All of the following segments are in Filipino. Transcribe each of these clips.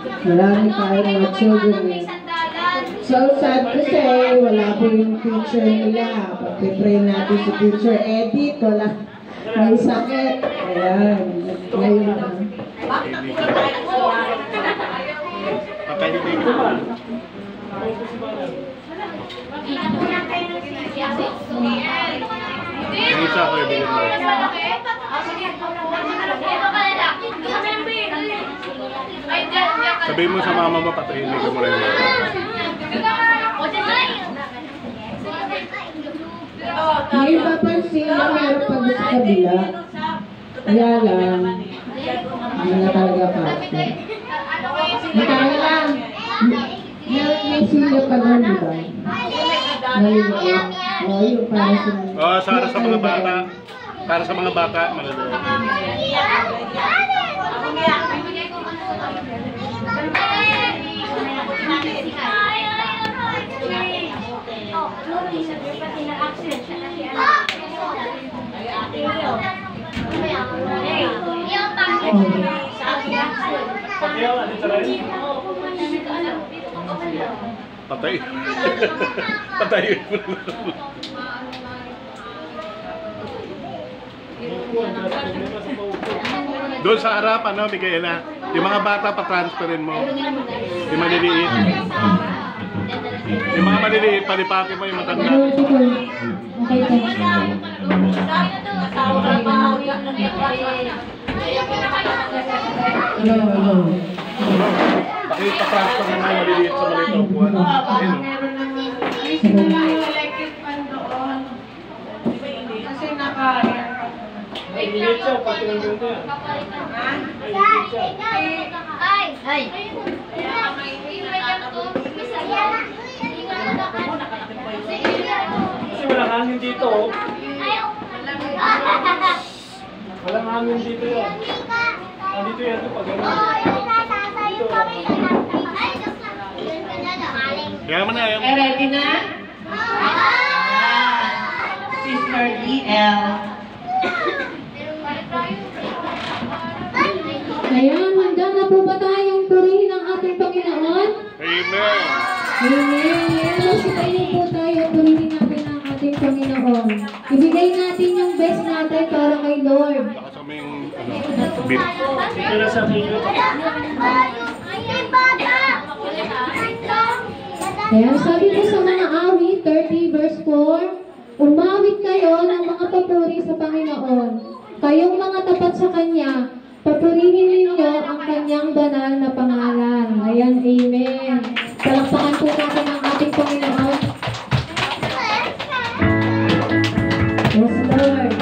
Maraming tayo mga children eh. So sad to say, wala po yung teacher nila. Pag-pray natin si Teacher Edith, wala. May sakit. Ayan. Ngayon na. Patay na din. Ang isa ko yung sabihin mo sa mama mo, patayin ka mo rin. Hindi papansin na meron pag sa kabila. Kaya lang, hindi na talaga kasi. Kaya lang, may sila pa doon, di ba? Nalimutan. O, yung para sa mga bata. Para sa mga bata, malalaman. Patay. Patay. Doon sa harap, ano, bigay na. Yung mga bata, pa-transferin mo. Yung maliliit. Yung mga maliliit, palipati mo yung matanda. Pakita-transfer mo yung maliliit sa maliit na upuan. Ayun. Kasi ay, bilit siya, pati ng ganda yan. Ay! Kasi walang hangin dito. Walang hangin dito yan. Dito yan ito pag gano'n. Kaya mo na, Ready na? Sister DL. Ayan, handa na po ba tayong purihin ang ating Panginoon? Amen! Amen! Masitayin po tayo, purihin natin ang ating Panginoon. Ibigay natin yung best natin para kay Lord. Baka sa may, bit. Dito na sa inyo. Ayan, sabi po sa mga awit, 30 verse 4, umawit kayo ng mga papuri sa Panginoon. Kayong mga tapat sa Kanya, papurihin ninyo ang Kanyang banal na pangalan. Ayan, amen. Palakpakan po natin ang ating Panginoon. Yes, Lord.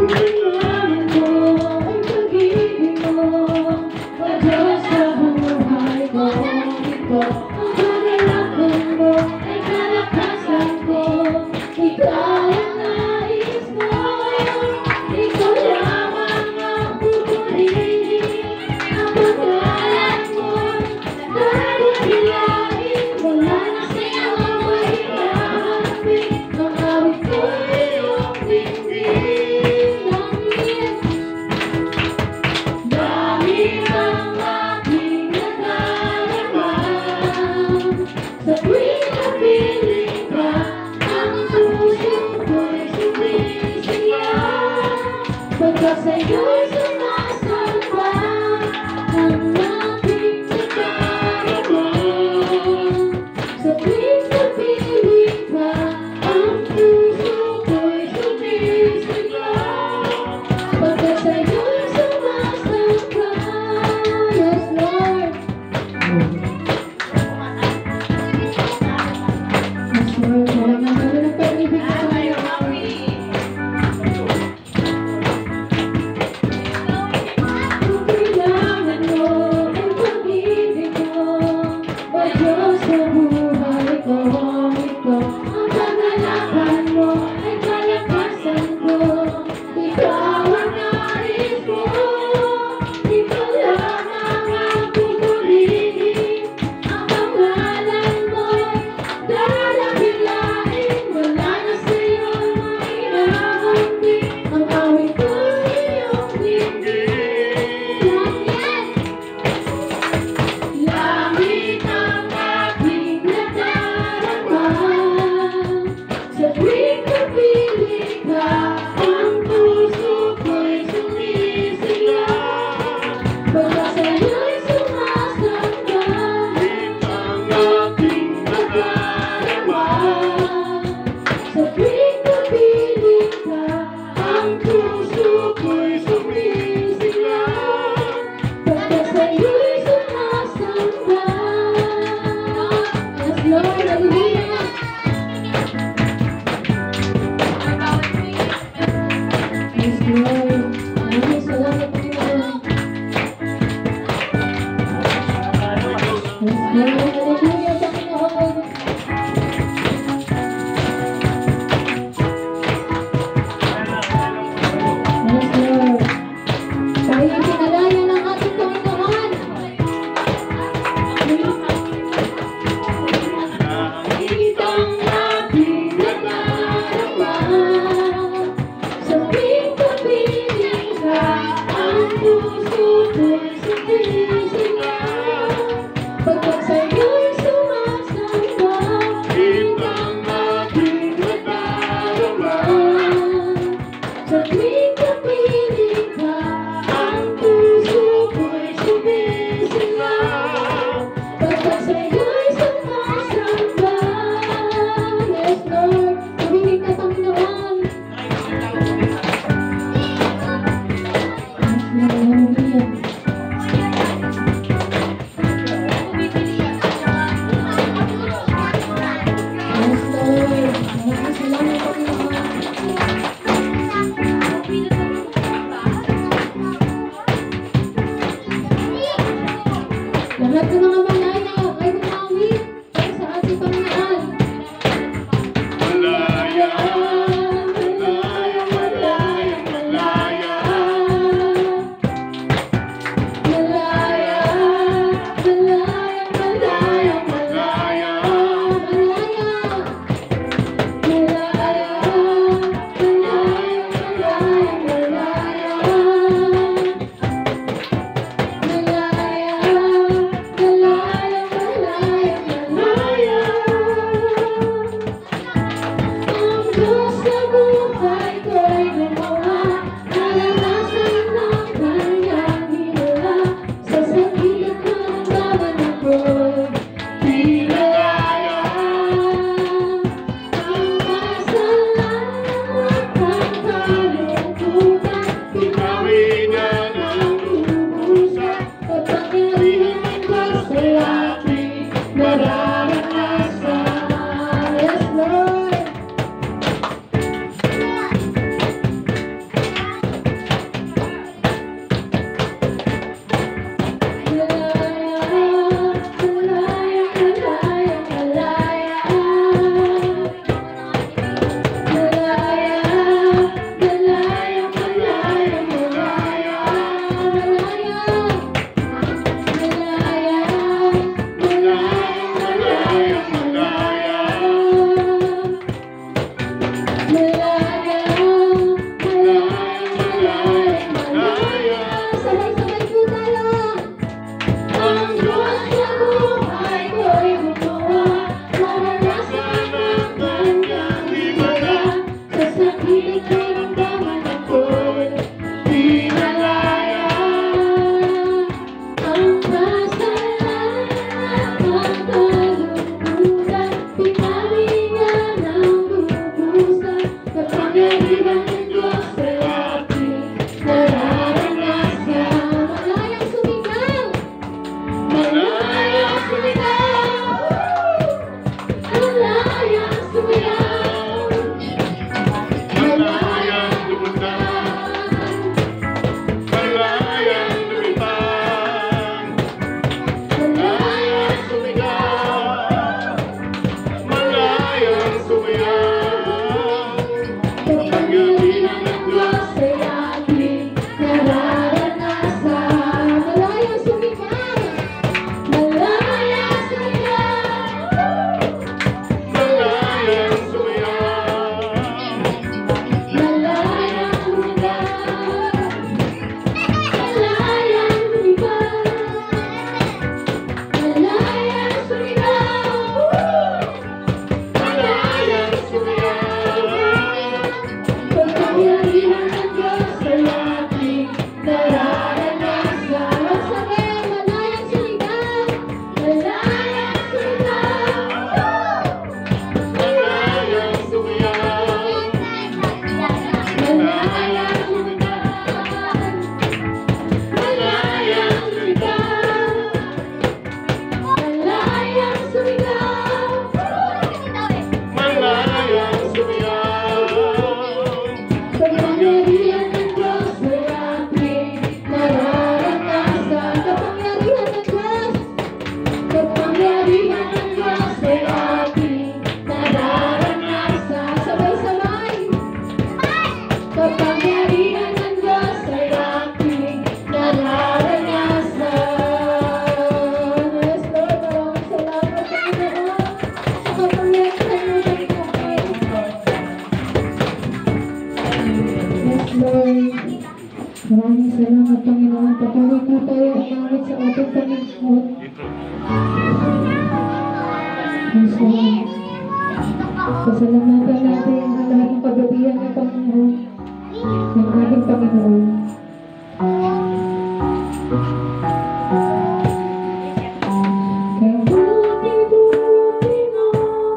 Tingnan ko ang pag-ibig mo, o Diyos sa buhay Hallelujah! Yes, Lord. Maraming salamat, Panginoon. Yes, Lord. Hallelujah, Panginoon. Yes, Lord. Tayo ang pinalaya ng ating Panginoon. Itang aking nadarama, sa tuwing kapiling ka, ang puso ko'y sumisigaw. Pagkat sa'yo'y sumasamba, itang aking nadarama, sa tuwing kapiling ka, ang puso ko'y sumisigaw. Pagkat sa'yo'y sumasamba. Yes, Lord. Tumingin ka, Panginoon. Yes, Lord. Hallelujah. Yes, Lord. Maraming salamat, Panginoon. Lahat ng mga malaya ay umawit para sa ating Panginoon. Malaya, malaya, malaya, malaya. Malaya, malaya, malaya, malaya. Malaya, malaya, malaya, malaya. Ang Diyos sa buhay ko'y gumawa, naranasan ng kanyang ginawa, sa sakit at karamdaman ako'y pinalaya. Pasalamatan natin ang lahat ng kagabihan ng Panginoon, ng ating Panginoon. Kabuti-buti mo,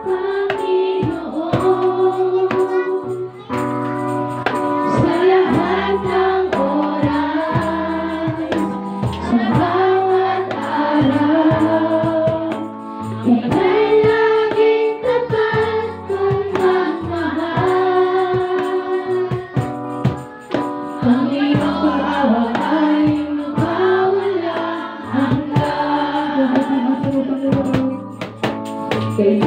Panginoon, sa lahat ng oras, sa bawat araw, ika'y laging tapat kong magmahal. Ang iyong pag-awa ay magpawalang hanggan. Kay